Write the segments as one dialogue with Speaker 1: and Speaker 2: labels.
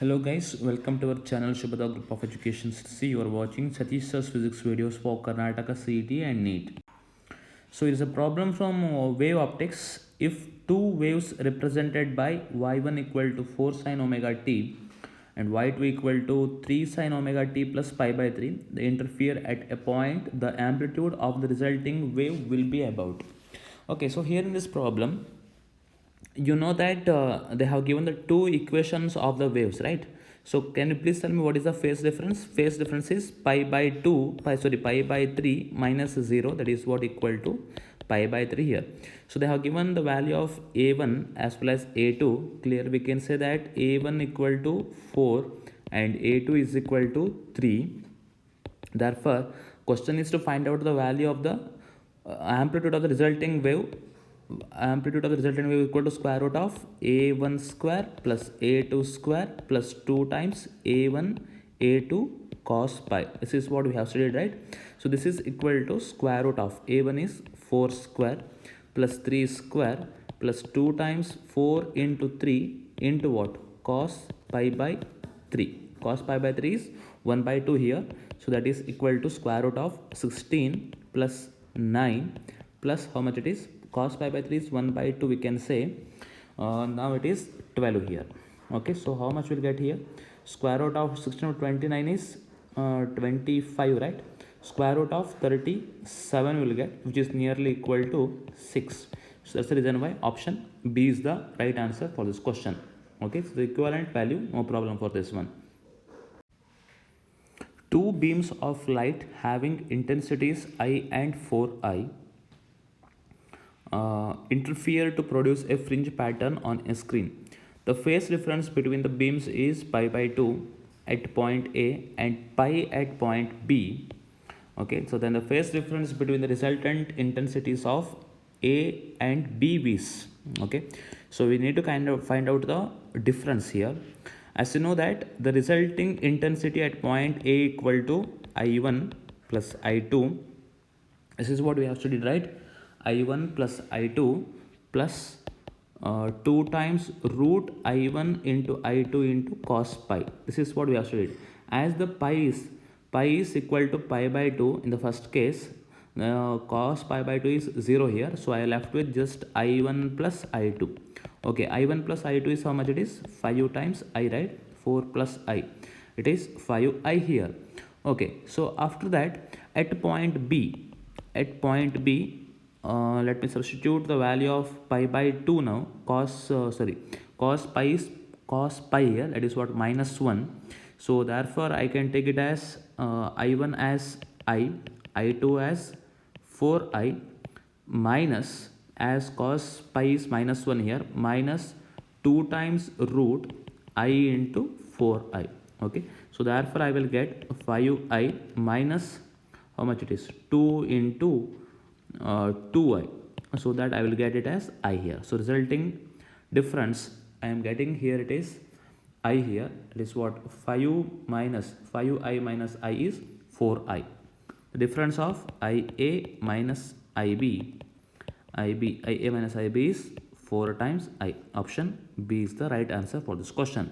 Speaker 1: Hello guys, welcome to our channel Shubhada Group of Education. See, you are watching Satish Sir's physics videos for Karnataka CET and NEET. So it is a problem from wave optics. If two waves represented by y1 equal to 4 sine omega t and y2 equal to 3 sine omega t plus pi by 3, they interfere at a point, the amplitude of the resulting wave will be about. Okay, so here in this problem, you know that they have given the two equations of the waves, right? So can you please tell me what is the phase difference? Phase difference is pi by 2 pi by 3 minus 0, that is what equal to pi by 3 here. So they have given the value of a1 as well as a2. Clear, we can say that a1 equal to 4 and a2 is equal to 3. Therefore question is to find out the value of the amplitude of the resulting wave. Amplitude of the resultant wave equal to square root of a1 square plus a2 square plus 2 times a1 a2 cos pi. This is what we have studied, right? So this is equal to square root of a1 is 4 square plus 3 square plus 2 times 4 into 3 into what? Cos pi by 3. Cos pi by 3 is 1 by 2 here. So that is equal to square root of 16 plus 9 plus how much it is? Cos pi by 3 is 1 by 2, we can say. Now it is 12 here. Okay, so how much we'll get here? Square root of 16 over 29 is 25, right? Square root of 37 will get, which is nearly equal to 6. So that's the reason why option B is the right answer for this question. Okay, so the equivalent value, no problem for this one. Two beams of light having intensities I and 4I interfere to produce a fringe pattern on a screen. The phase difference between the beams is pi by 2 at point A and pi at point B. Okay, so then the phase difference between the resultant intensities of A and B beams. Okay, so we need to kind of find out the difference here. As you know that the resulting intensity at point A equal to I1 plus I2. This is what we have studied, right? I1 plus I2 plus 2 times root I1 into I2 into cos pi. This is what we have studied. As the pi is equal to pi by 2 in the first case, cos pi by 2 is 0 here. So I left with just I1 plus I2. Okay, I1 plus I2 is how much it is? 5 times I, right? 4 plus I. It is 5I here. Okay, so after that at point B, let me substitute the value of pi by 2 now. Cos pi here, that is what, minus 1. So therefore I can take it as I1 as I2 as 4I minus, as cos pi is minus 1 here, minus 2 times root I into 4I. Okay, so therefore I will get 5I minus how much it is, 2 into 2I, so that I will get it as I here. So resulting difference I am getting here, it is I here, it is what, 5I minus I is 4I. The difference of IA minus IB IA minus IB is 4 times I. Option B is the right answer for this question.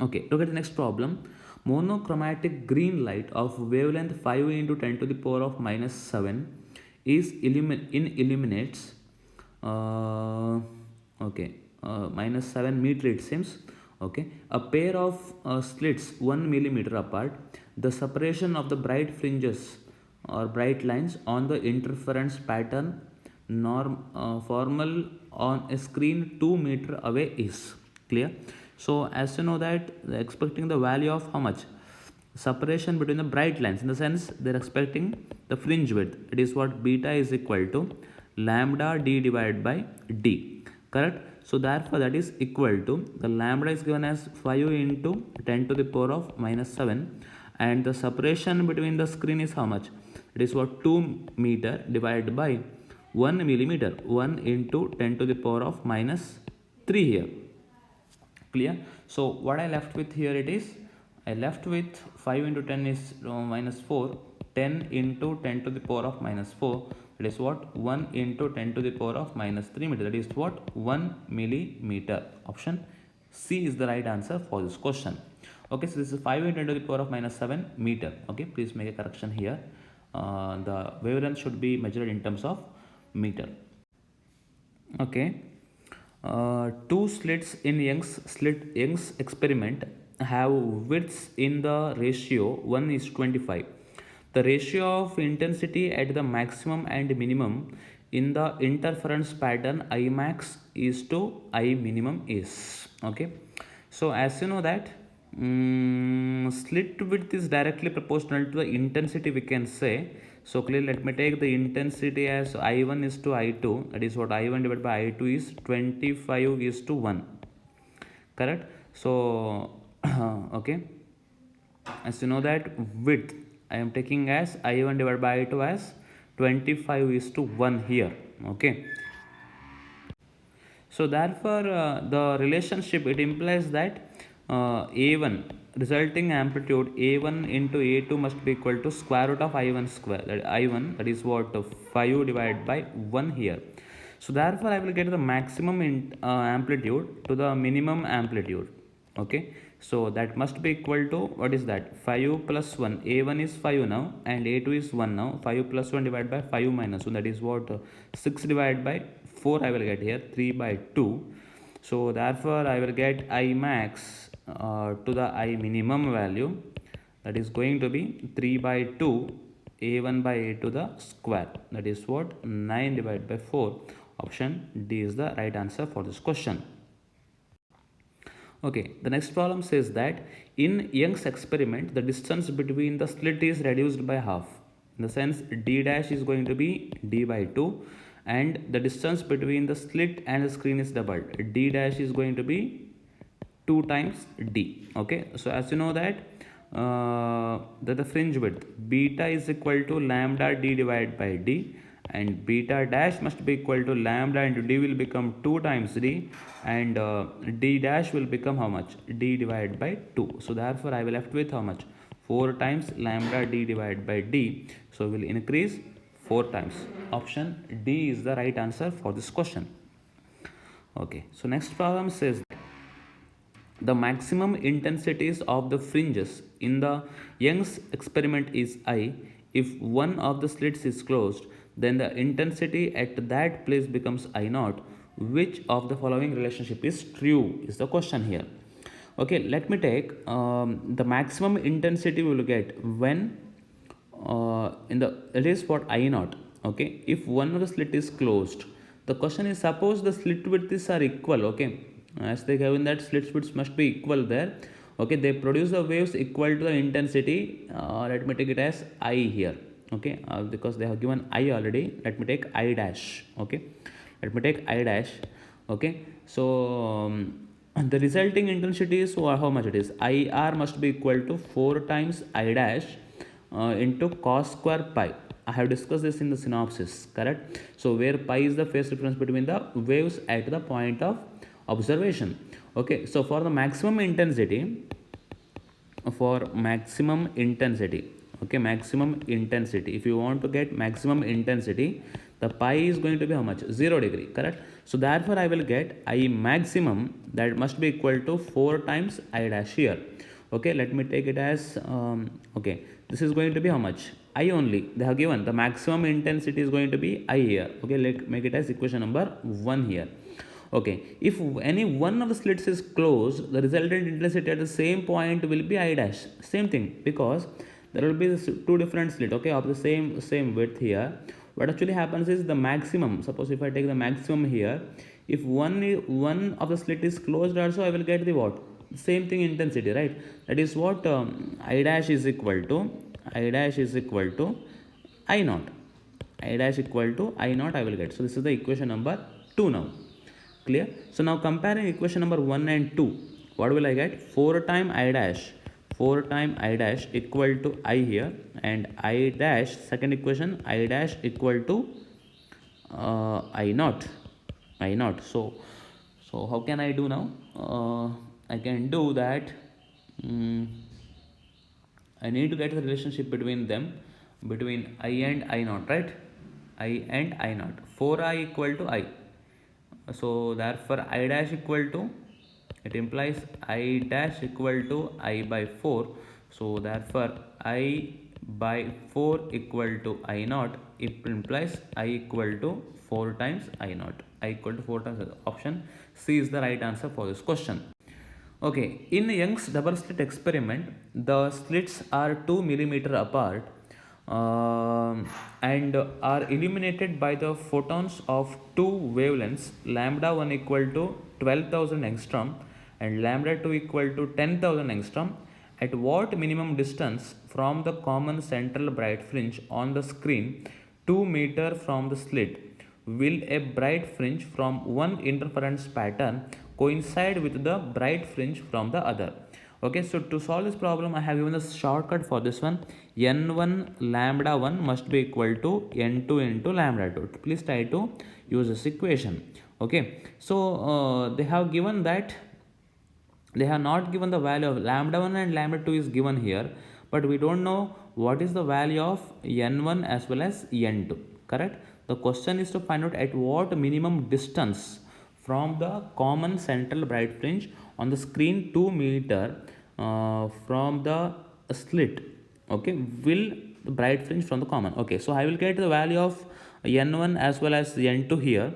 Speaker 1: Okay, look at the next problem. Monochromatic green light of wavelength 5 into 10 to the power of minus 7 is illuminates minus 7 meter it seems. Okay, a pair of slits 1 millimeter apart. The separation of the bright fringes or bright lines on the interference pattern formal on a screen 2 meter away is clear. So as you know that expecting the value of how much separation between the bright lines, in the sense they're expecting the fringe width, it is what, beta is equal to lambda d divided by d, correct? So therefore that is equal to, the lambda is given as 5 into 10 to the power of minus 7 and the separation between the screen is how much, it is what, 2 meter divided by 1 millimeter, 1 into 10 to the power of minus 3 here. Clear? So what I left with here, it is, I left with 5 into 10 is minus 4, 10 into 10 to the power of minus 4, that is what, 1 into 10 to the power of minus 3 meter, that is what, 1 millimeter. Option C is the right answer for this question. Okay, so this is 5 into 10 to the power of minus 7 meter. Okay, please make a correction here. The wavelength should be measured in terms of meter. Okay, two slits in Young's experiment have widths in the ratio 1 is 25. The ratio of intensity at the maximum and minimum in the interference pattern I max is to I minimum is. Okay, so as you know that slit width is directly proportional to the intensity, we can say. So clearly let me take the intensity as I1 is to I2, that is what I1 divided by I2 is 25 is to 1, correct? So okay, as you know that width I am taking as I1 divided by I2 as 25 is to 1 here. Okay, so therefore the relationship, it implies that A1 resulting amplitude A1 into A2 must be equal to square root of I1 square, that I1, that is what 5 divided by 1 here. So therefore I will get the maximum amplitude to the minimum amplitude. Okay, so that must be equal to, what is that, 5 plus 1. A1 is 5 now and A2 is 1 now. 5 plus 1 divided by 5 minus 1, that is what 6 divided by 4 I will get here, 3 by 2. So therefore I will get I max to the I minimum value, that is going to be 3 by 2 A1 by A to the square, that is what 9 divided by 4. Option D is the right answer for this question. Okay, the next problem says that in Young's experiment, the distance between the slit is reduced by half. In the sense, D dash is going to be D by 2, and the distance between the slit and the screen is doubled. D dash is going to be 2 times D. Okay, so as you know that the fringe width beta is equal to lambda D divided by D, and beta dash must be equal to lambda into D will become 2 times D, and D dash will become how much, D divided by 2. So therefore I will left with how much, 4 times lambda D divided by D. So we will increase 4 times. Option D is the right answer for this question. Okay, so next problem says the maximum intensities of the fringes in the Young's experiment is I. If one of the slits is closed, then the intensity at that place becomes I naught. Which of the following relationship is true is the question here. Okay, let me take the maximum intensity we will get when it is what I naught. Okay, if one of the slit is closed, the question is, suppose the slit widths are equal. Okay, as they given that slit widths must be equal there. Okay, they produce the waves equal to the intensity. Let me take it as I here. Okay, because they have given I already, let me take I dash. Okay, let me take I dash. Okay, so the resulting intensity is how much it is, IR must be equal to 4 times I dash into cos square pi. I have discussed this in the synopsis, correct? So where pi is the phase difference between the waves at the point of observation. Okay, so for the maximum intensity, okay, maximum intensity, if you want to get maximum intensity, the pi is going to be how much, 0 degree, correct? So therefore I will get I maximum, that must be equal to 4 times I dash here. Okay, let me take it as okay, this is going to be how much, I only, they have given the maximum intensity is going to be I here. Okay, let's make it as equation number 1 here. Okay, if any one of the slits is closed, the resultant intensity at the same point will be I dash. Same thing, because there will be two different slits, okay, of the same width here. What actually happens is the maximum, suppose if I take the maximum here, if one of the slit is closed also, I will get the what, same thing intensity, right? That is what I dash is equal to I naught. I dash equal to I naught I will get. So this is the equation number 2 now. Clear? So now comparing equation number 1 and 2, what will I get? 4 times I dash equal to I here, and I dash, second equation, I dash equal to I naught. So how can I do now? I can do that. I need to get the relationship between them, between I and I naught, right? I and I naught. 4I equal to I. So therefore I dash equal to It implies I dash equal to I by 4. So therefore I by 4 equal to I naught. It implies I equal to 4 times I naught. I equal to 4 times. Option C is the right answer for this question. Okay, in Young's double slit experiment, the slits are 2 millimeter apart and are illuminated by the photons of two wavelengths, lambda 1 equal to 12,000 angstrom and lambda 2 equal to 10,000 angstrom. At what minimum distance from the common central bright fringe on the screen 2 meter from the slit will a bright fringe from one interference pattern coincide with the bright fringe from the other? Okay, so to solve this problem, I have given a shortcut for this one. N1 lambda 1 must be equal to N2 into lambda 2. Please try to use this equation. Okay, so they have given that they have not given the value of lambda 1 and lambda 2 is given here, but we don't know what is the value of N1 as well as N2, correct? The question is to find out at what minimum distance from the common central bright fringe on the screen 2 meter from the slit, okay, will the bright fringe from the common. Okay, so I will get the value of N1 as well as N2 here.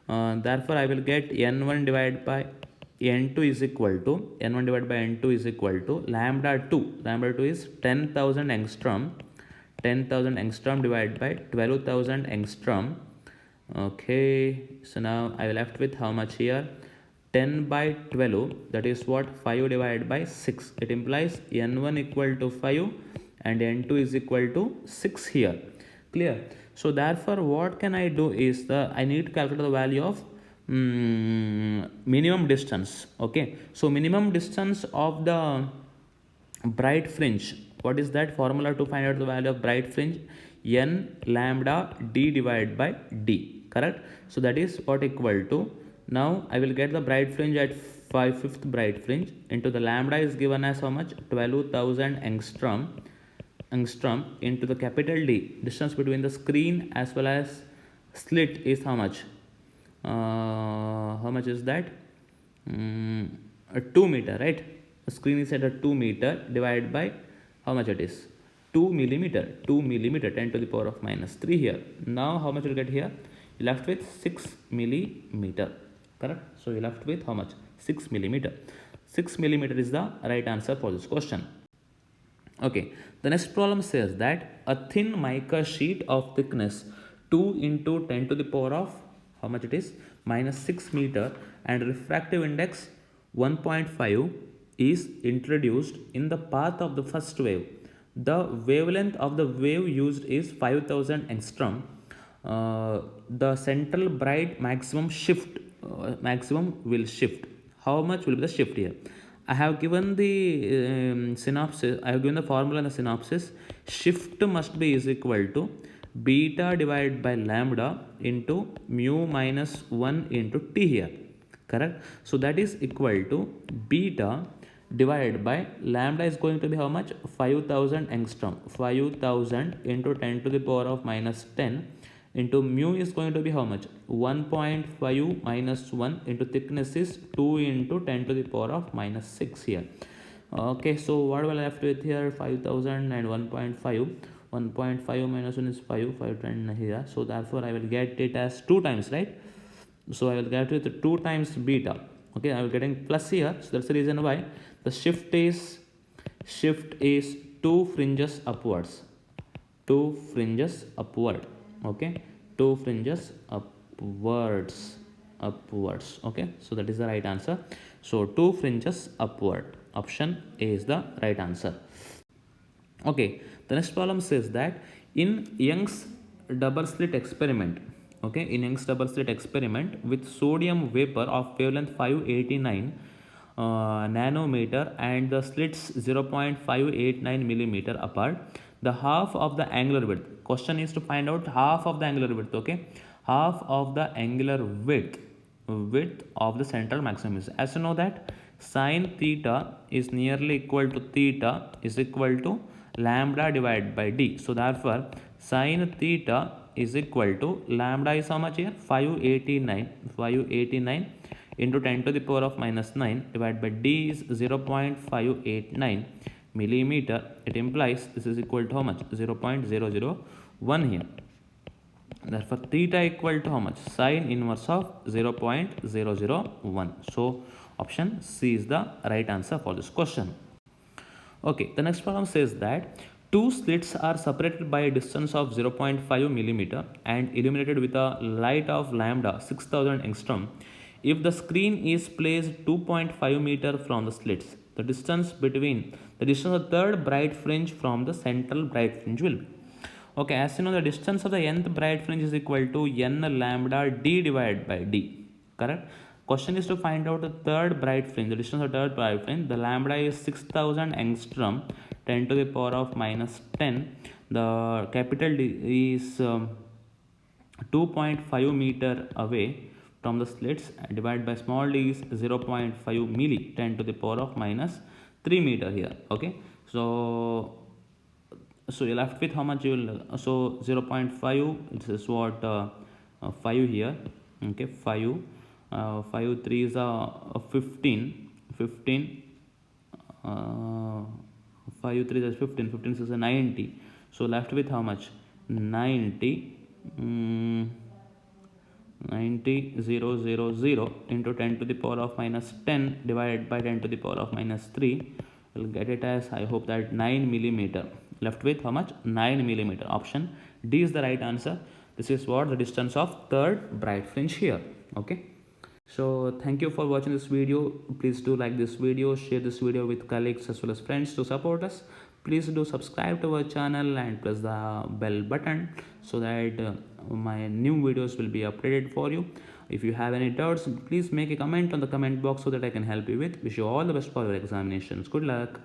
Speaker 1: Therefore I will get N1 divided by N2 is equal to N1 divided by N2 is equal to lambda 2. Lambda 2 is 10,000 angstrom. 10,000 angstrom divided by 12,000 angstrom. Okay, so now I am left with how much here? 10 by 12, that is what? 5 divided by 6. It implies N1 equal to 5 and N2 is equal to 6 here. Clear? So therefore what can I do is I need to calculate the value of minimum distance. Okay, so minimum distance of the bright fringe, what is that formula to find out the value of bright fringe? N lambda d divided by d, correct? So that is what equal to, now I will get the bright fringe at 5/5 bright fringe into the lambda is given as how much? 12,000 angstrom into the capital D. Distance between the screen as well as slit is how much? How much is that? 2 meter, right? The screen is at a 2 meter divided by how much it is? 2 millimeter. 2 millimeter, 10 to the power of minus 3 here. Now how much will get here? You left with 6 millimeter, correct? So you left with how much? 6 millimeter. 6 millimeter is the right answer for this question. Okay, the next problem says that a thin mica sheet of thickness 2 into 10 to the power of how much it is? Minus 6 meter and refractive index 1.5 is introduced in the path of the first wave. The wavelength of the wave used is 5000 angstrom. The central bright maximum will shift. How much will be the shift here? I have given the synopsis. I have given the formula in the synopsis. Shift must be is equal to beta divided by lambda into mu minus 1 into t here, correct? So that is equal to beta divided by lambda is going to be how much? 5000 angstrom. 5000 into 10 to the power of minus 10 into mu is going to be how much? 1.5 minus 1 into thickness is 2 into 10 to the power of minus 6 here. Okay, so what will I left with here? 5000 and 1.5. 1.5 minus 1 is 5, 10 here. So therefore I will get it as 2 times, right? So I will get it 2 times beta. Okay, I will getting plus here. So that's the reason why the shift is 2 fringes upwards. 2 fringes upward. Okay, 2 fringes upwards. Okay, so that is the right answer. So 2 fringes upward. Option A is the right answer. Okay, the next problem says that in Young's double slit experiment, okay, in Young's double slit experiment with sodium vapor of wavelength 589 nanometer and the slits 0.589 millimeter apart, the half of the angular width. Question is to find out half of the angular width. Okay, half of the angular width of the central maximum is, as you know that sine theta is nearly equal to theta is equal to lambda divided by d. So therefore sine theta is equal to lambda is how much here? 589 into 10 to the power of minus 9 divided by d is 0.589 millimeter. It implies this is equal to how much? 0.001 here. Therefore, theta equal to how much? Sine inverse of 0.001. So, option C is the right answer for this question. Okay, the next problem says that two slits are separated by a distance of 0.5 millimeter and illuminated with a light of lambda 6000 angstrom. If the screen is placed 2.5 meter from the slits, the distance of the third bright fringe from the central bright fringe will be. Okay, as you know, the distance of the nth bright fringe is equal to n lambda d divided by d. Correct? Question is to find out the third bright fringe, the distance of the third bright fringe. The lambda is 6000 angstrom, 10 to the power of minus 10. The capital D is 2.5 meter away from the slits, divided by small d is 0.5 milli, 10 to the power of minus 3 meter here. Okay, so you're left with how much you will, so 0.5, this is what 5 here. Okay, 5 5 3 is 15 15 5 3 is 15 15 is 90. So left with how much? 90 90 0 0 0 into 10 to the power of minus 10 divided by 10 to the power of minus 3. We'll get it as, I hope, that 9 millimeter. Left with how much? 9 millimeter. Option D is the right answer. This is what the distance of third bright fringe here. Okay, so thank you for watching this video. Please do like this video, share this video with colleagues as well as friends to support us. Please do subscribe to our channel and press the bell button so that my new videos will be updated for you. If you have any doubts, please make a comment on the comment box so that I can help you with. Wish you all the best for your examinations. Good luck.